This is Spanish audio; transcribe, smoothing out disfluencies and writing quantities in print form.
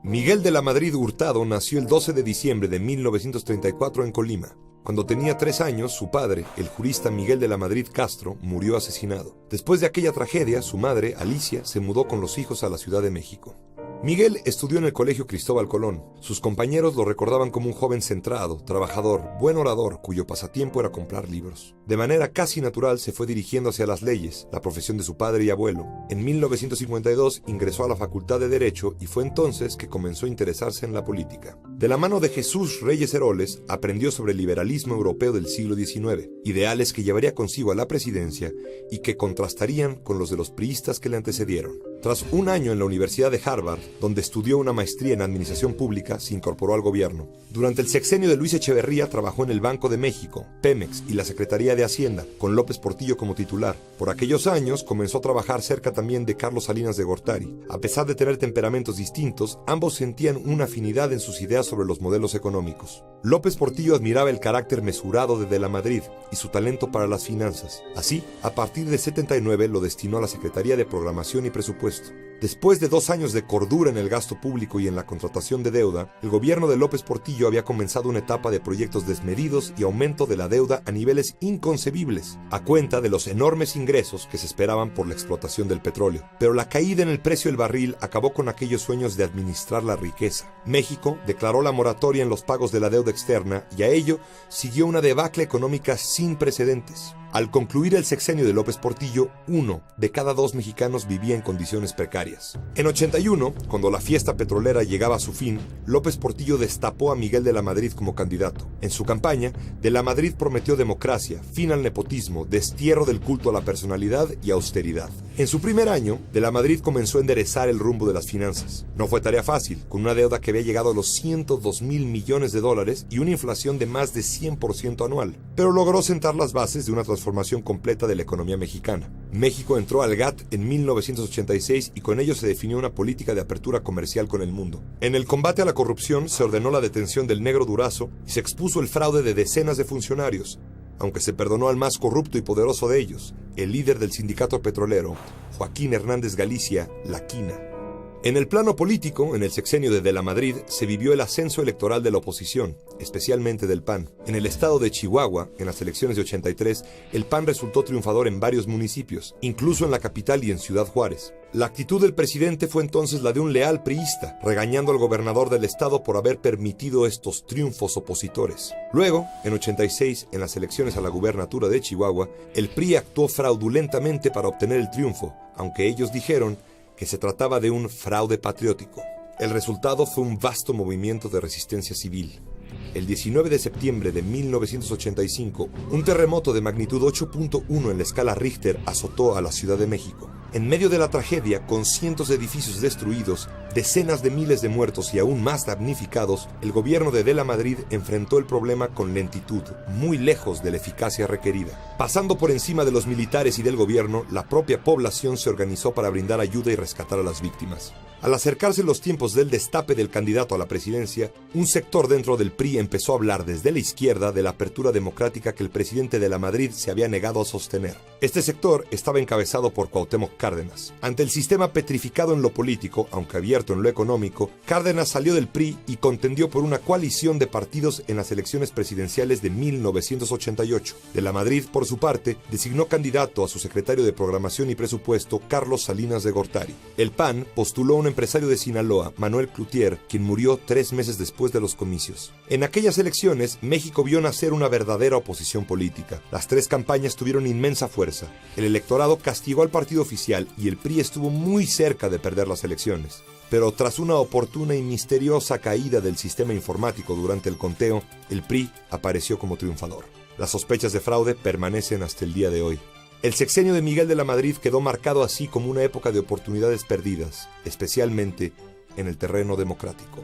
Miguel de la Madrid Hurtado nació el 12 de diciembre de 1934 en Colima. Cuando tenía 3 años, su padre, el jurista Miguel de la Madrid Castro, murió asesinado. Después de aquella tragedia, su madre, Alicia, se mudó con los hijos a la Ciudad de México. Miguel estudió en el Colegio Cristóbal Colón. Sus compañeros lo recordaban como un joven centrado, trabajador, buen orador, cuyo pasatiempo era comprar libros. De manera casi natural se fue dirigiendo hacia las leyes, la profesión de su padre y abuelo. En 1952 ingresó a la Facultad de Derecho y fue entonces que comenzó a interesarse en la política. De la mano de Jesús Reyes Heroles, aprendió sobre el liberalismo europeo del siglo XIX, ideales que llevaría consigo a la presidencia y que contrastarían con los de los priistas que le antecedieron. Tras un año en la Universidad de Harvard, donde estudió una maestría en Administración Pública, se incorporó al gobierno. Durante el sexenio de Luis Echeverría trabajó en el Banco de México, Pemex y la Secretaría de Hacienda, con López Portillo como titular. Por aquellos años comenzó a trabajar cerca también de Carlos Salinas de Gortari. A pesar de tener temperamentos distintos, ambos sentían una afinidad en sus ideas sobre los modelos económicos. López Portillo admiraba el carácter mesurado de la Madrid y su talento para las finanzas. Así, a partir de 79 lo destinó a la Secretaría de Programación y Presupuesto. Después de 2 años de cordura en el gasto público y en la contratación de deuda, el gobierno de López Portillo había comenzado una etapa de proyectos desmedidos y aumento de la deuda a niveles inconcebibles, a cuenta de los enormes ingresos que se esperaban por la explotación del petróleo. Pero la caída en el precio del barril acabó con aquellos sueños de administrar la riqueza. México declaró la moratoria en los pagos de la deuda externa y a ello siguió una debacle económica sin precedentes. Al concluir el sexenio de López Portillo, 1 de cada 2 mexicanos vivía en condiciones precarias. En 81, cuando la fiesta petrolera llegaba a su fin, López Portillo destapó a Miguel de la Madrid como candidato. En su campaña, de la Madrid prometió democracia, fin al nepotismo, destierro del culto a la personalidad y austeridad. En su primer año, de la Madrid comenzó a enderezar el rumbo de las finanzas. No fue tarea fácil, con una deuda que había llegado a los 102,000 millones de dólares y una inflación de más de 100% anual. Pero logró sentar las bases de una transformación completa de la economía mexicana. México entró al GATT en 1986 y con ello se definió una política de apertura comercial con el mundo. En el combate a la corrupción se ordenó la detención del Negro Durazo y se expuso el fraude de decenas de funcionarios, aunque se perdonó al más corrupto y poderoso de ellos, el líder del sindicato petrolero, Joaquín Hernández Galicia, La Quina. En el plano político, en el sexenio de la Madrid, se vivió el ascenso electoral de la oposición, especialmente del PAN. En el estado de Chihuahua, en las elecciones de 83, el PAN resultó triunfador en varios municipios, incluso en la capital y en Ciudad Juárez. La actitud del presidente fue entonces la de un leal priista, regañando al gobernador del estado por haber permitido estos triunfos opositores. Luego, en 86, en las elecciones a la gubernatura de Chihuahua, el PRI actuó fraudulentamente para obtener el triunfo, aunque ellos dijeron que se trataba de un fraude patriótico. El resultado fue un vasto movimiento de resistencia civil. El 19 de septiembre de 1985, un terremoto de magnitud 8.1 en la escala Richter azotó a la Ciudad de México. En medio de la tragedia, con cientos de edificios destruidos, decenas de miles de muertos y aún más damnificados, el gobierno de la Madrid enfrentó el problema con lentitud, muy lejos de la eficacia requerida. Pasando por encima de los militares y del gobierno, la propia población se organizó para brindar ayuda y rescatar a las víctimas. Al acercarse los tiempos del destape del candidato a la presidencia, un sector dentro del PRI empezó a hablar desde la izquierda de la apertura democrática que el presidente de la Madrid se había negado a sostener. Este sector estaba encabezado por Cuauhtémoc Cárdenas. Ante el sistema petrificado en lo político, aunque abierto en lo económico, Cárdenas salió del PRI y contendió por una coalición de partidos en las elecciones presidenciales de 1988. De la Madrid, por su parte, designó candidato a su secretario de Programación y Presupuesto, Carlos Salinas de Gortari. El PAN postuló a un empresario de Sinaloa, Manuel Cloutier, quien murió 3 meses después de los comicios. En aquellas elecciones, México vio nacer una verdadera oposición política. Las 3 campañas tuvieron inmensa fuerza. El electorado castigó al partido oficial y el PRI estuvo muy cerca de perder las elecciones. Pero tras una oportuna y misteriosa caída del sistema informático durante el conteo, el PRI apareció como triunfador. Las sospechas de fraude permanecen hasta el día de hoy. El sexenio de Miguel de la Madrid quedó marcado así como una época de oportunidades perdidas, especialmente en el terreno democrático.